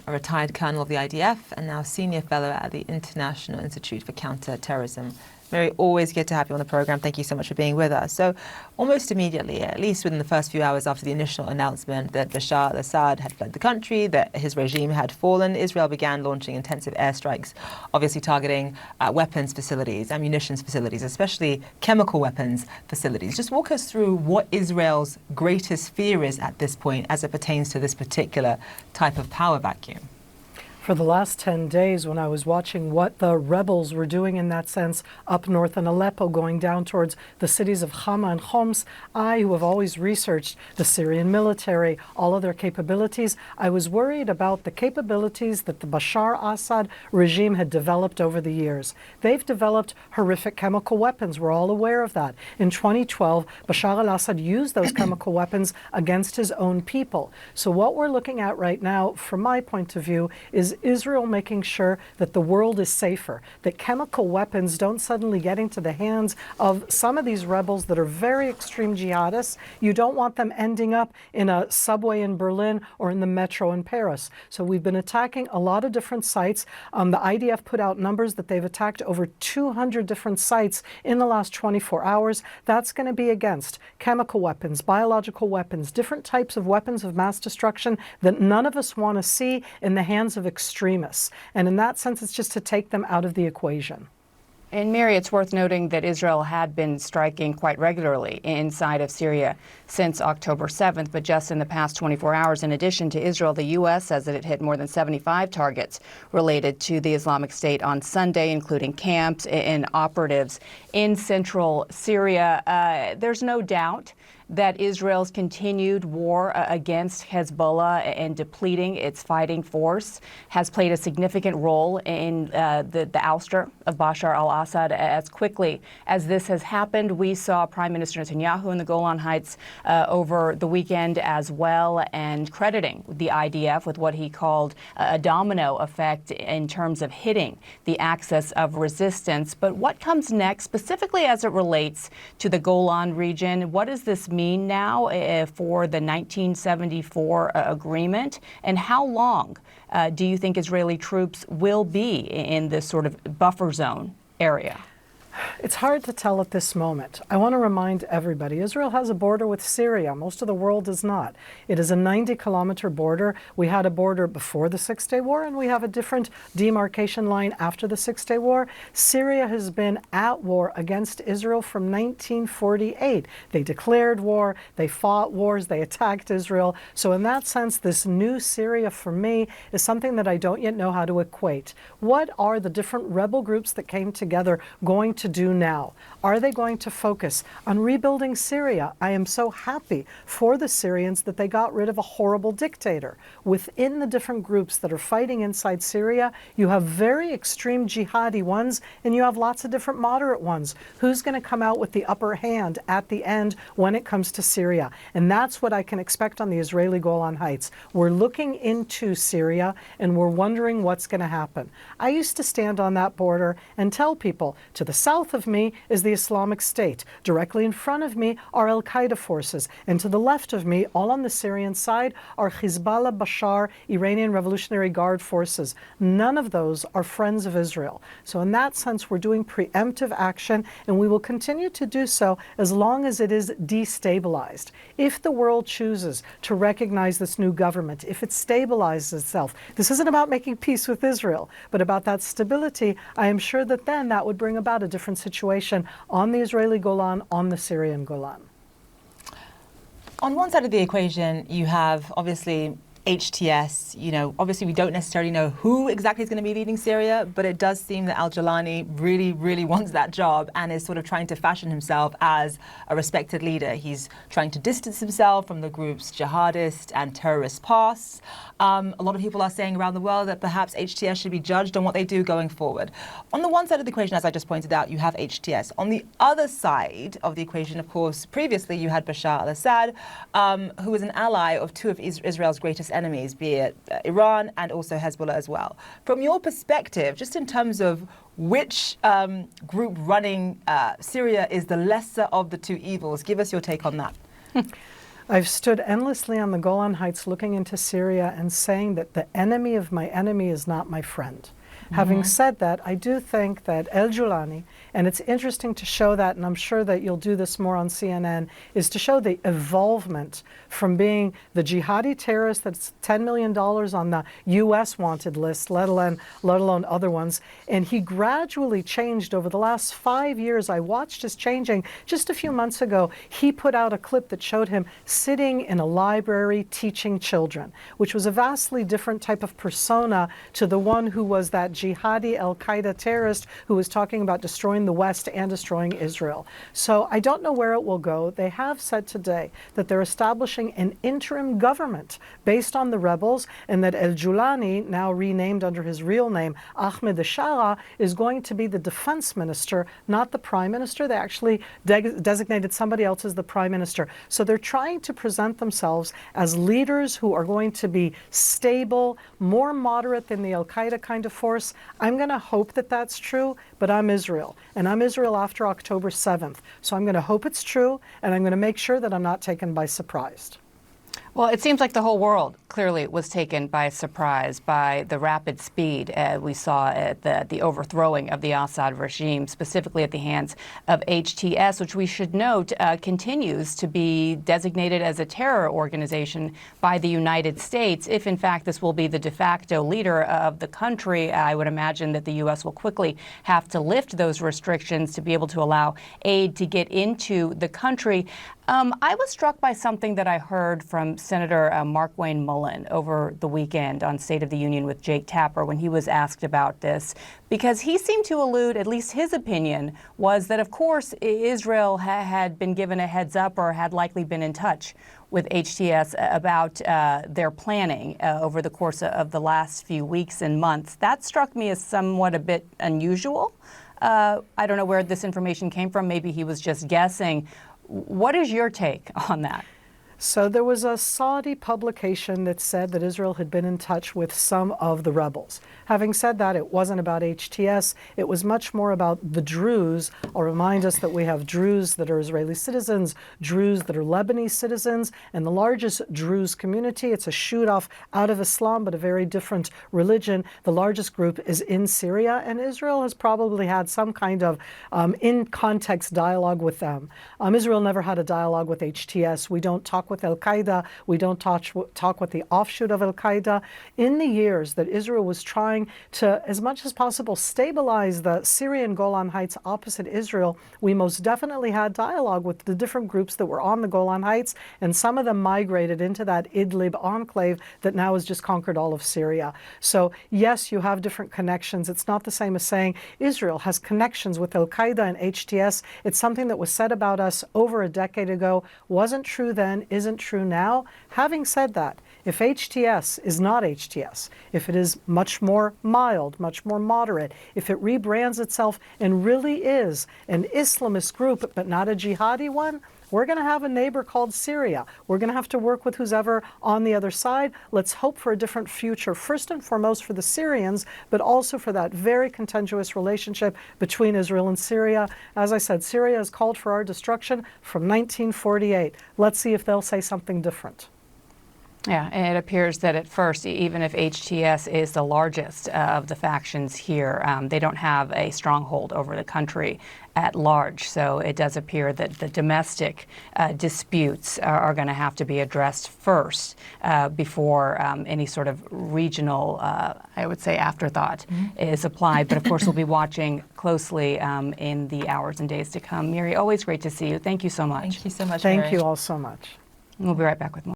a retired colonel of the IDF and now senior fellow at the International Institute for Counter-Terrorism. Miri, always good to have you on the program. Thank you so much for being with us. So almost immediately, at least within the first few hours after the initial announcement that Bashar al-Assad had fled the country, that his regime had fallen, Israel began launching intensive airstrikes, obviously targeting weapons facilities, ammunitions facilities, especially chemical weapons facilities. Just walk us through what Israel's greatest fear is at this point as it pertains to this particular type of power vacuum. For the last 10 days, when I was watching what the rebels were doing in that sense up north in Aleppo, going down towards the cities of Hama and Homs, I, who have always researched the Syrian military, all of their capabilities, I was worried about the capabilities that the Bashar al-Assad regime had developed over the years. They've developed horrific chemical weapons. We're all aware of that. In 2012, Bashar al-Assad used those chemical weapons against his own people. So what we're looking at right now, from my point of view, is Israel making sure that the world is safer, that chemical weapons don't suddenly get into the hands of some of these rebels that are very extreme jihadists. You don't want them ending up in a subway in Berlin or in the metro in Paris. So we've been attacking a lot of different sites. The IDF put out numbers that they've attacked over 200 different sites in the last 24 hours. That's going to be against chemical weapons, biological weapons, different types of weapons of mass destruction that none of us want to see in the hands of extremists. And in that sense, it's just to take them out of the equation. And Miri, it's worth noting that Israel had been striking quite regularly inside of Syria since October 7th, but just in the past 24 hours, in addition to Israel, the U.S. says that it hit more than 75 targets related to the Islamic State on Sunday, including camps and operatives in central Syria. There's no doubt that Israel's continued war against Hezbollah and depleting its fighting force has played a significant role in the ouster of Bashar al-Assad. As quickly as this has happened, we saw Prime Minister Netanyahu in the Golan Heights over the weekend as well, and crediting the IDF with what he called a domino effect in terms of hitting the axis of resistance. But what comes next, specifically as it relates to the Golan region? What does this mean now for the 1974 agreement, and how long do you think Israeli troops will be in this sort of buffer zone area? It's hard to tell at this moment. I want to remind everybody, Israel has a border with Syria. Most of the world does not. It is a 90-kilometer border. We had a border before the Six-Day War, and we have a different demarcation line after the Six-Day War. Syria has been at war against Israel from 1948. They declared war, they fought wars, they attacked Israel. So in that sense, this new Syria for me is something that I don't yet know how to equate. What are the different rebel groups that came together going to do now? Are they going to focus on rebuilding Syria? I am so happy for the Syrians that they got rid of a horrible dictator. Within the different groups that are fighting inside Syria, you have very extreme jihadi ones and you have lots of different moderate ones. Who's going to come out with the upper hand at the end when it comes to Syria? And that's what I can expect on the Israeli Golan Heights. We're looking into Syria and we're wondering what's going to happen. I used to stand on that border and tell people, to the south of me is the Islamic State. Directly in front of me are al-Qaeda forces. And to the left of me, all on the Syrian side, are Hezbollah, Bashar, Iranian Revolutionary Guard forces. None of those are friends of Israel. So in that sense, we're doing preemptive action, and we will continue to do so as long as it is destabilized. If the world chooses to recognize this new government, if it stabilizes itself, this isn't about making peace with Israel, but about that stability, I am sure that then that would bring about a different situation on the Israeli Golan, on the Syrian Golan. On one side of the equation, you have obviously HTS. Obviously we don't necessarily know who exactly is going to be leading Syria, but it does seem that al-Jilani really, really wants that job and is sort of trying to fashion himself as a respected leader. He's trying to distance himself from the group's jihadist and terrorist past. A lot of people are saying around the world that perhaps HTS should be judged on what they do going forward. On the one side of the equation, as I just pointed out, you have HTS. On the other side of the equation, of course, previously you had Bashar al-Assad, who was an ally of two of Israel's greatest enemies, be it Iran and also Hezbollah as well. From your perspective, just in terms of which group running Syria is the lesser of the two evils, give us your take on that. I've stood endlessly on the Golan Heights looking into Syria and saying that the enemy of my enemy is not my friend. Having said that, I do think that al-Julani, and it's interesting to show that, and I'm sure that you'll do this more on CNN, is to show the evolvement from being the jihadi terrorist that's $10 million on the U.S. wanted list, let alone other ones. And he gradually changed over the last 5 years. I watched his changing. Just a few months ago, he put out a clip that showed him sitting in a library teaching children, which was a vastly different type of persona to the one who was that jihadi al-Qaeda terrorist who was talking about destroying the West and destroying Israel. So I don't know where it will go. They have said today that they're establishing an interim government based on the rebels, and that al-Julani, now renamed under his real name, Ahmed al-Shara, is going to be the defense minister, not the prime minister. They actually designated somebody else as the prime minister. So they're trying to present themselves as leaders who are going to be stable, more moderate than the al-Qaeda kind of force. I'm going to hope that that's true, but I'm Israel, and I'm Israel after October 7th. So I'm going to hope it's true, and I'm going to make sure that I'm not taken by surprise. Well, it seems like the whole world clearly was taken by surprise by the rapid speed we saw at the overthrowing of the Assad regime, specifically at the hands of HTS, which we should note continues to be designated as a terror organization by the United States. If, in fact, this will be the de facto leader of the country, I would imagine that the U.S. will quickly have to lift those restrictions to be able to allow aid to get into the country. I was struck by something that I heard from Senator Mark Wayne Mullen over the weekend on State of the Union with Jake Tapper when he was asked about this, because he seemed to allude, at least his opinion, was that, of course, Israel had been given a heads up or had likely been in touch with HTS about their planning over the course of the last few weeks and months. That struck me as somewhat a bit unusual. I don't know where this information came from. Maybe he was just guessing. What is your take on that? So there was a Saudi publication that said that Israel had been in touch with some of the rebels. Having said that, it wasn't about HTS. It was much more about the Druze. I'll remind us that we have Druze that are Israeli citizens, Druze that are Lebanese citizens, and the largest Druze community, it's a shoot-off out of Islam, but a very different religion. The largest group is in Syria, and Israel has probably had some kind of in-context dialogue with them. Israel never had a dialogue with HTS. We don't talk with al-Qaeda. We don't talk with the offshoot of al-Qaeda. In the years that Israel was trying to, as much as possible, stabilize the Syrian Golan Heights opposite Israel, we most definitely had dialogue with the different groups that were on the Golan Heights, and some of them migrated into that Idlib enclave that now has just conquered all of Syria. So yes, you have different connections. It's not the same as saying Israel has connections with al-Qaeda and HTS. It's something that was said about us over a decade ago, wasn't true then, isn't true now. Having said that, if HTS is not HTS, if it is much more mild, much more moderate, if it rebrands itself and really is an Islamist group but not a jihadi one, we're going to have a neighbor called Syria. We're going to have to work with who's ever on the other side. Let's hope for a different future, first and foremost for the Syrians, but also for that very contentious relationship between Israel and Syria. As I said, Syria has called for our destruction from 1948. Let's see if they'll say something different. Yeah, and it appears that at first, even if HTS is the largest of the factions here, they don't have a stronghold over the country at large. So it does appear that the domestic disputes are going to have to be addressed first before any sort of regional, I would say, afterthought is applied. But of course, we'll be watching closely in the hours and days to come. Miri, always great to see you. Thank you so much. Thank you so much, Thank Miri. you all so much. We'll be right back with more.